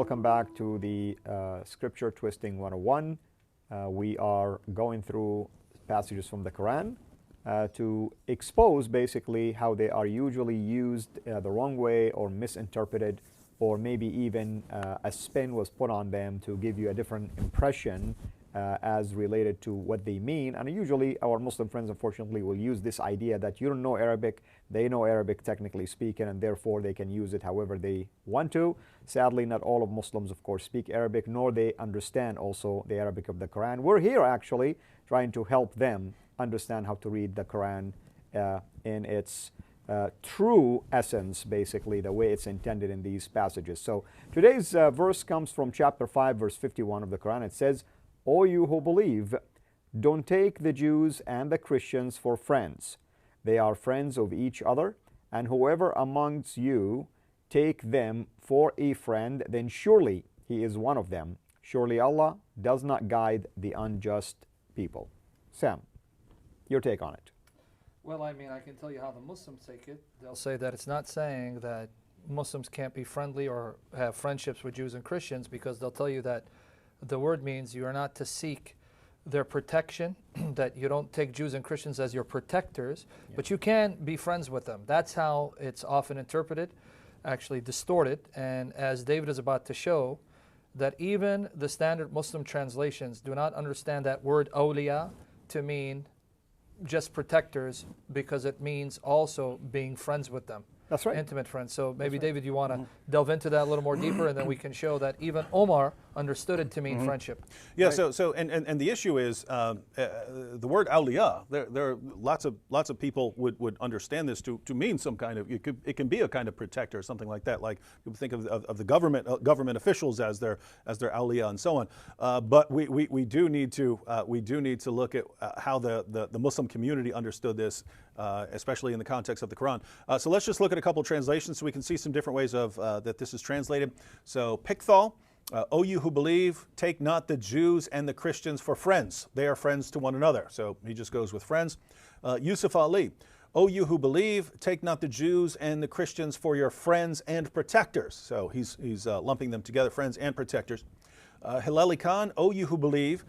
welcome back to the Scripture Twisting 101. We are going through passages from the Quran to expose basically how they are usually used the wrong way or misinterpreted, or maybe even a spin was put on them to give you a different impression as related to what they mean. And usually our Muslim friends, unfortunately, will use this idea that you don't know Arabic, they know Arabic technically speaking, and therefore they can use it however they want to. Sadly, not all of Muslims, of course, speak Arabic, nor they understand also the Arabic of the Quran. We're here actually trying to help them understand how to read the Quran in its true essence, basically the way it's intended in these passages. So today's verse comes from chapter 5, verse 51 of the Quran. It says, "O you who believe, don't take the Jews and the Christians for friends. They are friends of each other, and whoever amongst you take them for a friend, then surely he is one of them. Surely Allah does not guide the unjust people." Sam, your take on it. Well, I mean, I can tell you how the Muslims take it. They'll say that it's not saying that Muslims can't be friendly or have friendships with Jews and Christians, because they'll tell you that the word means you are not to seek their protection, that you don't take Jews and Christians as your protectors, but you can be friends with them. That's how it's often interpreted, actually distorted. And as David is about to show, that even the standard Muslim translations do not understand that word awliya to mean just protectors, because it means also being friends with them. That's right. Intimate friends. So maybe, David, you want to delve into that a little more deeper, and then we can show that even Omar understood it to mean friendship. Yeah. Right? And the issue is the word awliya. There are lots of people would understand this to mean some kind of, it can be a kind of protector or something like that. Like you think of the government officials as their awliya and so on. But we do need to look at how the Muslim community understood this, especially in the context of the Quran. So let's just look at a couple of translations so we can see some different ways of that this is translated. So Pickthall, "O you who believe, take not the Jews and the Christians for friends. They are friends to one another." So he just goes with friends. Yusuf Ali, "O you who believe, take not the Jews and the Christians for your friends and protectors." So he's lumping them together, friends and protectors. Hilali Khan, "O you who believe,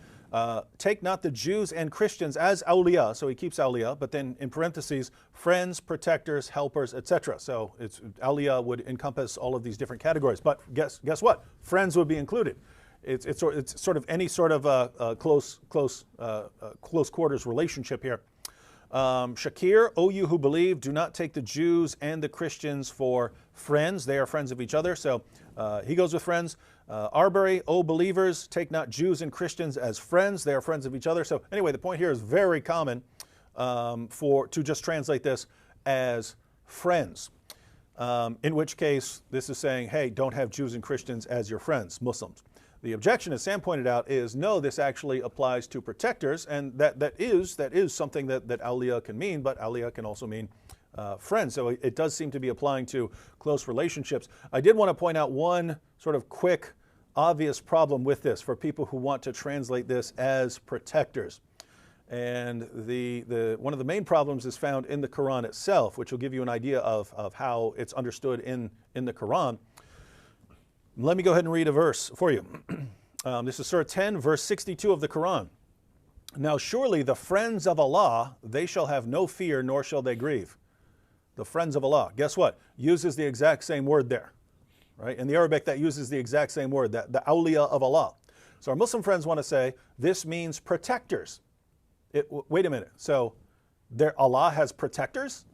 take not the Jews and Christians as awliya." So he keeps awliya, but then in parentheses, friends, protectors, helpers, etc. So it's awliya would encompass all of these different categories. But guess what? Friends would be included. It's sort of any sort of close quarters relationship here. Shakir, "O you who believe, do not take the Jews and the Christians for friends. They are friends of each other." So he goes with friends. Arbery, "O believers, take not Jews and Christians as friends. They are friends of each other." So anyway, the point here is very common to just translate this as friends. In which case, this is saying, hey, don't have Jews and Christians as your friends, Muslims. The objection, as Sam pointed out, is no, this actually applies to protectors, and that is something that awliya can mean, but awliya can also mean friends. So it does seem to be applying to close relationships. I did want to point out one sort of quick, obvious problem with this for people who want to translate this as protectors. And one of the main problems is found in the Quran itself, which will give you an idea of how it's understood in the Quran. Let me go ahead and read a verse for you. This is Surah 10, verse 62 of the Quran. "Now surely the friends of Allah, they shall have no fear, nor shall they grieve." The friends of Allah, guess what? Uses the exact same word there. Right? In the Arabic, that uses the exact same word, the awliya of Allah. So our Muslim friends want to say, this means protectors. Wait a minute. So Allah has protectors?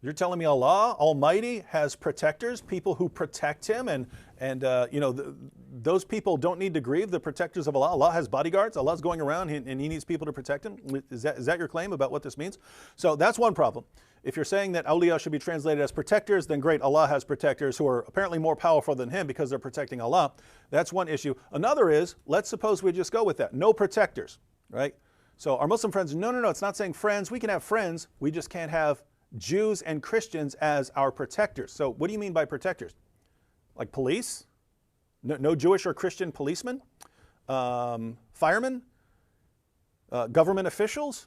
You're telling me Allah Almighty has protectors, people who protect Him, and those people don't need to grieve, the protectors of Allah. Allah has bodyguards. Allah's going around and He needs people to protect Him. Is that your claim about what this means? So that's one problem. If you're saying that awliya should be translated as protectors, then great, Allah has protectors who are apparently more powerful than Him because they're protecting Allah. That's one issue. Another is, let's suppose we just go with that. No protectors, right? So our Muslim friends, no, it's not saying friends. We can have friends. We just can't have Jews and Christians as our protectors. So what do you mean by protectors? Like police? No Jewish or Christian policemen? Firemen? Government officials?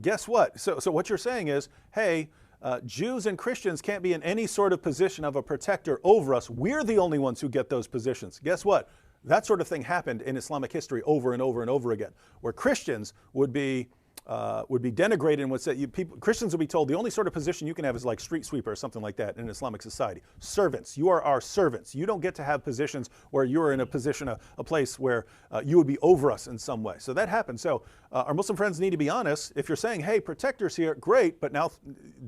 Guess what? So what you're saying is, hey, Jews and Christians can't be in any sort of position of a protector over us. We're the only ones who get those positions. Guess what? That sort of thing happened in Islamic history over and over and over again, where Christians would be denigrated and would say, Christians would be told the only sort of position you can have is like street sweeper or something like that in an Islamic society. Servants, you are our servants. You don't get to have positions where you're in a position, a place where you would be over us in some way. So that happened. So our Muslim friends need to be honest. If you're saying, hey, protectors here, great, but now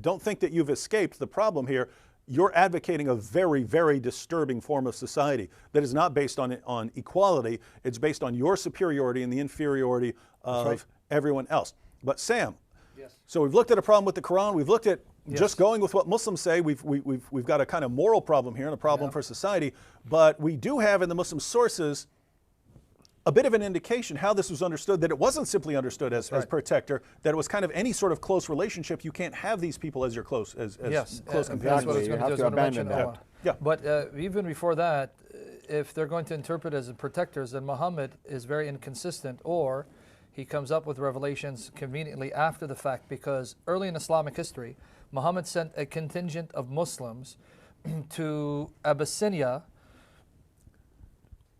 don't think that you've escaped the problem here. You're advocating a very, very disturbing form of society that is not based on equality. It's based on your superiority and the inferiority of everyone else. But Sam, yes. So we've looked at a problem with the Quran. We've looked at just going with what Muslims say. We've got a kind of moral problem here and a problem for society. But we do have in the Muslim sources a bit of an indication how this was understood, that it wasn't simply understood as protector, that it was kind of any sort of close relationship. You can't have these people as your close close companions. That's what it's You going have to do. to abandon that. Yeah. But even before that, if they're going to interpret as protectors, then Muhammad is very inconsistent, or he comes up with revelations conveniently after the fact, because early in Islamic history, Muhammad sent a contingent of Muslims to Abyssinia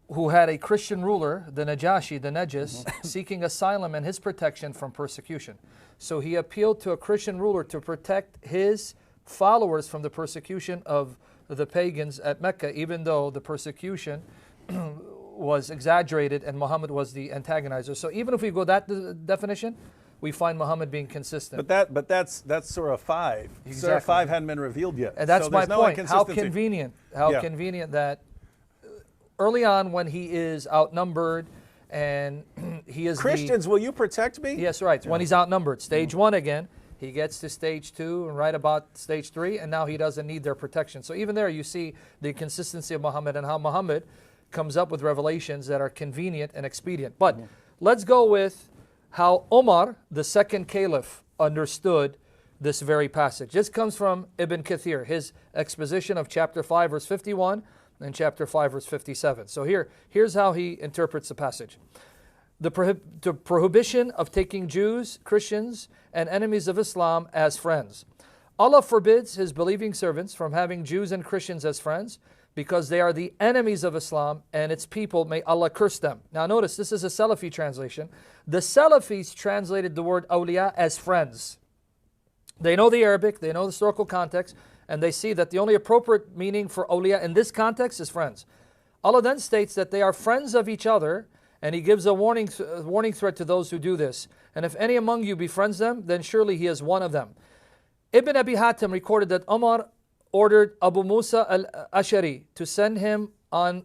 who had a Christian ruler, the Najashi, the Najis, seeking asylum and his protection from persecution. So he appealed to a Christian ruler to protect his followers from the persecution of the pagans at Mecca, even though the persecution was exaggerated and Muhammad was the antagonizer. So even if we go that definition, we find Muhammad being consistent. But that's Surah 5. Exactly. Surah 5 hadn't been revealed yet. And that's so my no point. How inconsistency. convenient that early on, when he is outnumbered and he is Christians, will you protect me? Yes, right. When he's outnumbered. Stage 1 again. He gets to stage 2 and right about stage 3, and now he doesn't need their protection. So even there you see the consistency of Muhammad and how Muhammad comes up with revelations that are convenient and expedient. But let's go with how Omar, the second caliph, understood this very passage. This comes from Ibn Kathir, his exposition of chapter 5, verse 51, and chapter 5, verse 57. So here's how he interprets the passage. The prohibition of taking Jews, Christians, and enemies of Islam as friends. Allah forbids His believing servants from having Jews and Christians as friends because they are the enemies of Islam and its people. May Allah curse them. Now notice, this is a Salafi translation. The Salafis translated the word awliya as friends. They know the Arabic, they know the historical context, and they see that the only appropriate meaning for awliya in this context is friends. Allah then states that they are friends of each other, and He gives a warning threat to those who do this. And if any among you befriends them, then surely he is one of them. Ibn Abi Hatim recorded that Umar ordered Abu Musa al-Ashari to send him on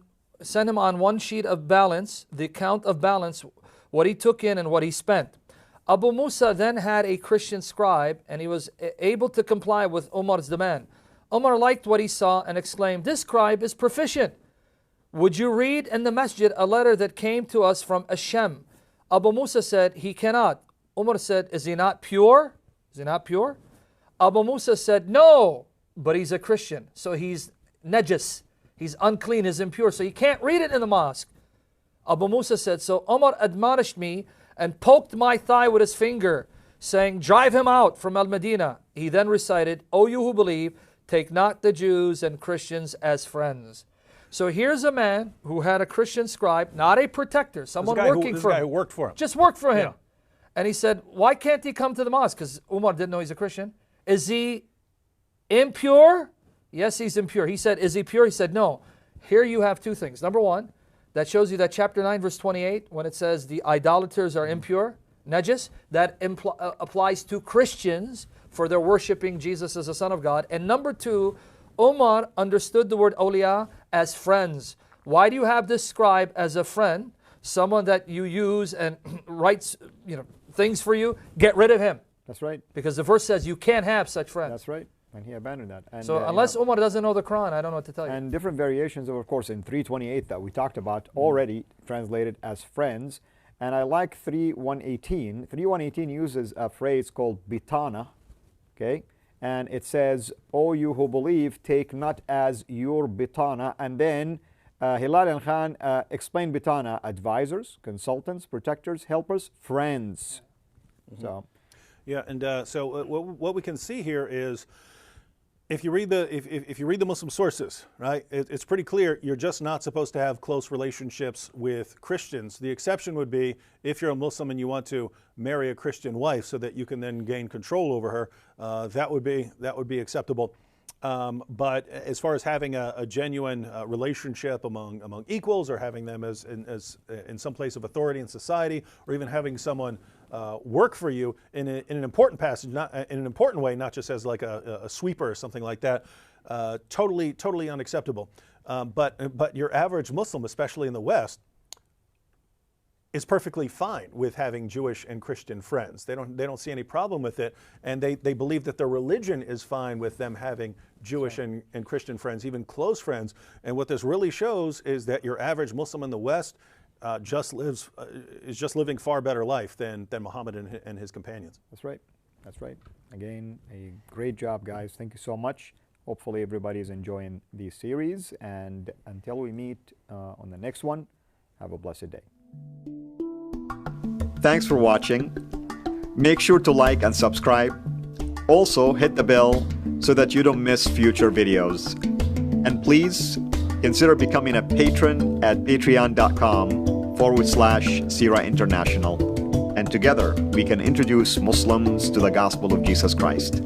one sheet of balance, the account of balance, what he took in and what he spent. Abu Musa then had a Christian scribe, and he was able to comply with Umar's demand. Umar liked what he saw and exclaimed, "This scribe is proficient. Would you read in the masjid a letter that came to us from Hashem?" Abu Musa said, "He cannot." Umar said, "Is he not pure? Is he not pure?" Abu Musa said, "No, but he's a Christian, so he's najis. He's unclean, he's impure, so he can't read it in the mosque." Abu Musa said, "So Umar admonished me and poked my thigh with his finger, saying, 'Drive him out from Al-Madinah.' He then recited, 'O you who believe, take not the Jews and Christians as friends.'" So here's a man who had a Christian scribe, not a protector, someone working for him. This guy who worked for him. Just worked for him. Yeah. And he said, "Why can't he come to the mosque?" Because Umar didn't know he's a Christian. "Is he impure?" "Yes, he's impure." He said, "Is he pure?" He said, "No." Here you have two things. Number one, that shows you that chapter 9, verse 28, when it says the idolaters are impure, najis, that applies to Christians for their worshiping Jesus as the Son of God. And number two, Umar understood the word awliya as friends. Why do you have this scribe as a friend? Someone that you use and writes things for you? Get rid of him. That's right. Because the verse says you can't have such friends. That's right. And he abandoned that. And, so unless Umar doesn't know the Quran, I don't know what to tell you. And different variations of course, in 328 that we talked about, already translated as friends. And I like 3.118. 3.118 uses a phrase called bitana, okay? And it says, "O you who believe, take not as your bitana." And then Hilal and Khan explained bitana: advisors, consultants, protectors, helpers, friends. So, Yeah, and so what we can see here is, if you read the Muslim sources, right, it's pretty clear you're just not supposed to have close relationships with Christians. The exception would be if you're a Muslim and you want to marry a Christian wife so that you can then gain control over her. That would be acceptable. But as far as having a genuine relationship among equals, or having them as in some place of authority in society, or even having someone work for you in an important passage, not in an important way, not just as like a sweeper or something like that, totally unacceptable. But your average Muslim, especially in the West, is perfectly fine with having Jewish and Christian friends. They don't see any problem with it, and they believe that their religion is fine with them having Jewish and Christian friends, even close friends. And what this really shows is that your average Muslim in the West is just living far better life than Muhammad and his companions. That's right. That's right. Again, a great job, guys. Thank you so much. Hopefully everybody is enjoying these series, and until we meet on the next one, have a blessed day. Thanks for watching. Make sure to like and subscribe. Also, hit the bell so that you don't miss future videos. And please consider becoming a patron at patreon.com/CIRA International. And together we can introduce Muslims to the gospel of Jesus Christ.